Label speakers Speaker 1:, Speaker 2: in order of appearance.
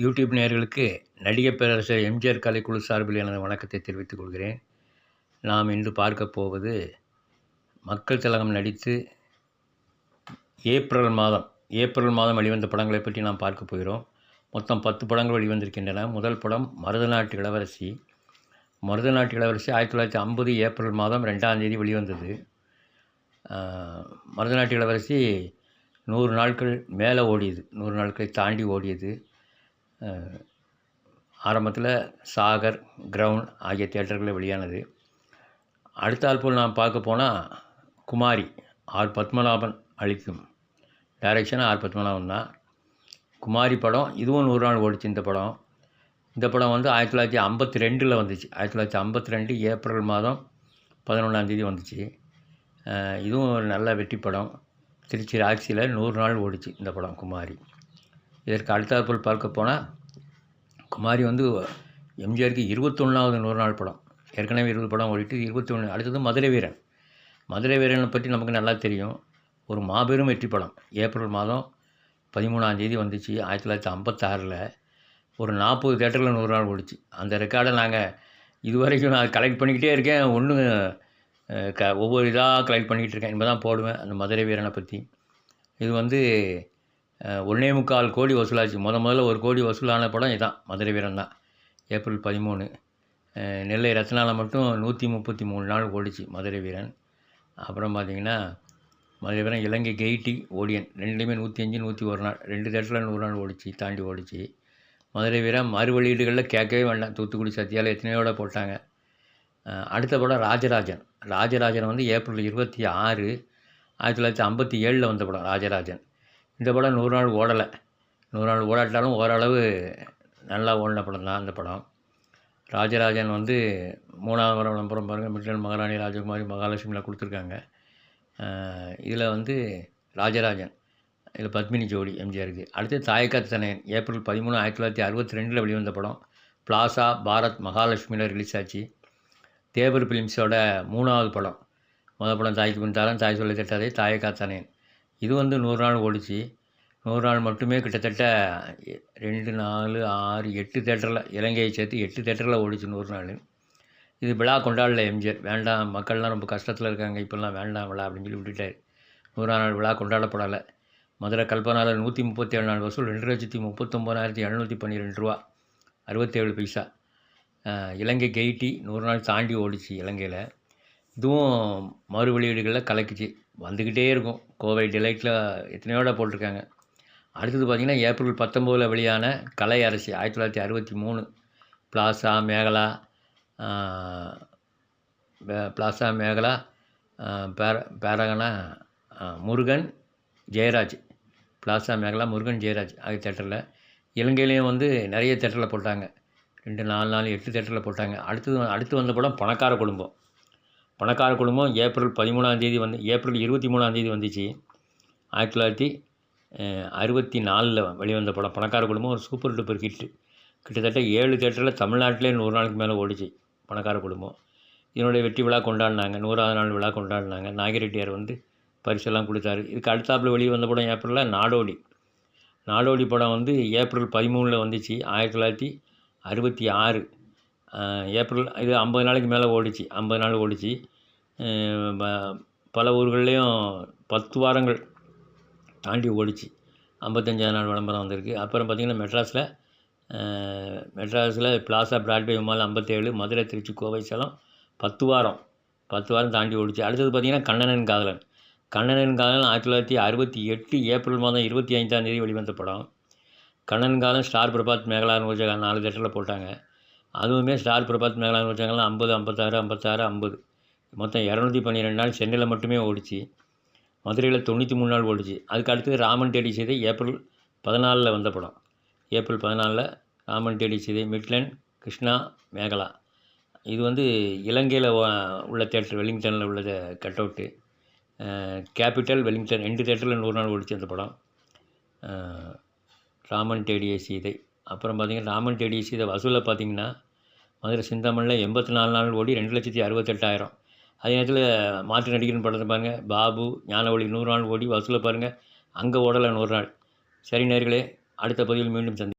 Speaker 1: YouTube நேயர்களுக்கு நடிகர் பேரரசர் எம்ஜிஆர் கலைக்குழு சார்பில் எனது வணக்கத்தை தெரிவித்துக் கொள்கிறேன். நாம் இன்று பார்க்கப் போவது மக்கள் திலகம் நடித்து ஏப்ரல் மாதம் வெளிவந்த படங்களை பற்றி நாம் பார்க்கப் போகிறோம். மொத்தம் 10 படங்கள் வெளிவந்திருக்கின்றன. முதல் படம் மருதநாட்டு இளவரசி. மருதநாட்டு இளவரசி 1950 ஏப்ரல் மாதம் 2ஆம் தேதி வெளிவந்தது. மருதநாட்டு இளவரசி 100 நாட்கள் மேலே ஓடியது, 100 நாட்களை தாண்டி ஓடியது. ஆரம்பத்தில் சாகர், கிரவுண்ட் ஆகிய தியேட்டர்களில் வெளியானது. அடுத்தாற்போல் நாம் பார்க்க போனால் குமாரி, ஆர் பத்மநாபன் அளிக்கும் டைரக்ஷன் ஆர் பத்மநாபன் தான். குமாரி படம் இதுவும் 100 நாள் ஓடிச்சு. இந்த படம் வந்து 1952 வந்துச்சு. 1952 ஏப்ரல் மாதம் 11ஆம் தேதி வந்துச்சு. இதுவும் ஒரு நல்ல வெற்றி படம். திருச்சி ராக்ஸியில் 100 நாள் ஓடிச்சு இந்த படம் குமாரி. இதற்கு அடுத்தாற்போல் பார்க்க போனால் குமாரி வந்து எம்ஜிஆருக்கு 21வது 100 நாள் படம். ஏற்கனவே 20 படம் ஓடிட்டு 21. அடுத்தது மதுரை வீரன். மதுரை வீரனை பற்றி நமக்கு நல்லா தெரியும். ஒரு மாபெரும் வெற்றி படம். ஏப்ரல் மாதம் 13ஆம் தேதி வந்துச்சு 1956. ஒரு 40 தியேட்டரில் 100 நாள் ஓடிச்சு. அந்த ரெக்கார்டை நாங்கள் இதுவரைக்கும் நான் கலெக்ட் பண்ணிக்கிட்டே இருக்கேன். ஒவ்வொரு இதாக கலெக்ட் பண்ணிக்கிட்டு இருக்கேன். இனிமேல் தான் போடுவேன் அந்த மதுரை வீரனை பற்றி. இது வந்து 1.25 கோடி வசூலாச்சு. முதல்ல 1 கோடி வசூலான படம் இதான், மதுரை வீரன் தான். ஏப்ரல் 13. நெல்லை ரத்னாவில் மட்டும் 133 நாள் ஓடிச்சு மதுரை வீரன். அப்புறம் பார்த்திங்கன்னா மதுரை வீரன், இலங்கை கெய்ட்டி, ஓடியன் ரெண்டுலேயுமே 105, 101 நாள், 2 தேட்டரில் 100 நாள் ஓடிச்சு, தாண்டி ஓடிச்சு. மதுரை வீரன் மறு வெளியீடுகளில் கேட்கவே வேண்டாம். தூத்துக்குடி சத்தியால் எத்தனையோட போட்டாங்க. அடுத்த படம் ராஜராஜன். ராஜராஜன் வந்து ஏப்ரல் 26, 1957 வந்த படம் ராஜராஜன். இந்த படம் 100 நாள் ஓடலை. 100 நாள் ஓடாட்டாலும் ஓரளவு நல்லா ஓடின படம் தான் அந்த படம். ராஜராஜன் வந்து 3ஆவது விளம்பரம் பாருங்கள். மிட்டன், மகாராணி, ராஜகுமாரி, மகாலட்சுமியில் கொடுத்துருக்காங்க. இதில் வந்து ராஜராஜன், இதில் பத்மினி ஜோடி எம்ஜிஆருக்கு. அடுத்து தாயக்கா தனையன். ஏப்ரல் 13, 1962 வெளிவந்த படம். பிளாசா, பாரத், மகாலட்சுமியில் ரிலீஸ் ஆச்சு. தேவர் ஃபிலிம்ஸோட 3ஆவது படம். முதல் படம் தாய்க்கு பின் தாரம், தாய் சொல்ல தட்டாதே, தாயக்கா தனையன். இது வந்து 100 நாள் ஓடிச்சு. 100 நாள் மட்டுமே கிட்டத்தட்ட 2, 4, 6, 8 தேட்டரில், இலங்கையை சேர்த்து 8 தேட்டரில் ஓடிச்சு 100 நாள். இது விழா கொண்டாடல எம்ஜிஆர். வேண்டாம், மக்கள்லாம் ரொம்ப கஷ்டத்தில் இருக்காங்க, இப்போல்லாம் வேண்டாம் விழா அப்படின்னு சொல்லி விட்டுட்டார். 100 நாள் விழா கொண்டாடப்படலை. மதுரை கல்பனாவில் 137 நாள் வசூல் 2,39,712 ரூபா 67 பைசா. இலங்கை கெய்ட்டி 100 நாள் தாண்டி ஓடிச்சு இலங்கையில். இதுவும் மறு வெளியீடுகளில் கலக்குச்சு, வந்துக்கிட்டே இருக்கும். கோவை டிலைட்டில் எத்தனையோட போட்டிருக்காங்க. அடுத்தது பார்த்திங்கன்னா ஏப்ரல் 19 வெளியான கலை அரசி 1963. பிளாசா, மேகலா, பேரகனா, முருகன், ஜெயராஜ். பிளாசா, மேகலா, முருகன், ஜெயராஜ் ஆகிய தேட்டரில். இலங்கையிலையும் வந்து நிறைய தேட்டரில் போட்டாங்க. 2, 4, 8 தேட்டரில் போட்டாங்க. அடுத்து வந்த படம் பணக்கார குடும்பம். பணக்கார குடும்பம் ஏப்ரல் 13ஆம் தேதி ஏப்ரல் 23ஆம் தேதி வந்துச்சு. 1964 வெளிவந்த படம் பணக்கார குடும்பம். ஒரு சூப்பர் டூப்பர் ஹிட்டு. கிட்டத்தட்ட 7 தேட்டரில் தமிழ்நாட்டிலே 100 நாளுக்கு மேலே ஓடிச்சு பணக்கார குடும்பம். இதனுடைய வெற்றி விழா கொண்டாடினாங்க, 100ஆவது நாள் விழா கொண்டாடினாங்க. நாகிரெட்டியார் வந்து பரிசெல்லாம் கொடுத்தாரு. இதுக்கு அடுத்தாப்பில் வெளியே வந்த படம் ஏப்ரலில் நாடோடி. நாடோடி படம் வந்து ஏப்ரல் 13 வந்துச்சு 1966. ஏப்ரல் இது 50 நாளைக்கு மேலே ஓடிச்சு. 50 நாள் ஓடிச்சு. பல ஊர்கள்லேயும் 10 வாரங்கள் தாண்டி ஓடிச்சு. 55ஆவது நாள் விளம்பரம் வந்திருக்கு. அப்புறம் பார்த்திங்கன்னா மெட்ராஸில் பிளாசா, பிராட்வே, விமால் 57, மதுரை, திருச்சி, கோவை, சேலம் 10 வாரம் தாண்டி ஓடிச்சு. அடுத்தது பார்த்திங்கன்னா கண்ணனின் காதலன். 1968 ஏப்ரல் மாதம் 25ஆம் தேதி வெளிவந்த படம். கண்ணன் காதலன் ஸ்டார் பிரபாத், மேகலா, நூர்ஜஹான் 4 தேட்டரில் போட்டாங்க. அதுவுமே ஸ்டார் பிரபாத், மேகலா, நூர்ஜஹான்லாம் 50, 56, 50 மொத்தம் 212 நாள் சென்னையில் மட்டுமே ஓடிச்சு. மதுரையில் 93 நாள் ஓடிச்சு. அதுக்கு அடுத்தது ராமன் தேடி சீதை ஏப்ரல் 14 வந்த படம். ஏப்ரல் 14 ராமன் தேடி சீதை, மிட்லன், கிருஷ்ணா, மேகலா. இது வந்து இலங்கையில் உள்ள தேட்டர், வெலிங்டனில் உள்ள கட் அவுட்டு. கேபிட்டல், வெலிங்டன் 2 தேட்டரில் 100 நாள் ஓடிச்சு அந்த படம். ராமன் தேடிய சீதை. அப்புறம் பார்த்திங்கன்னா ராமன் தேடிய சீதை வசூலில் பார்த்திங்கன்னா மதுரை சிந்தாமணியில் 84 நாள் ஓடி 2,68,000. அதே நேரத்தில் மாற்று நடிகர்னு படத்தை பாருங்கள், பாபு, ஞானவழி 100 நாள் ஓடி வசூலை பாருங்கள், அங்கே ஓடலை 100 நாள். சரி நேயர்களே, அடுத்த பதிவில் மீண்டும்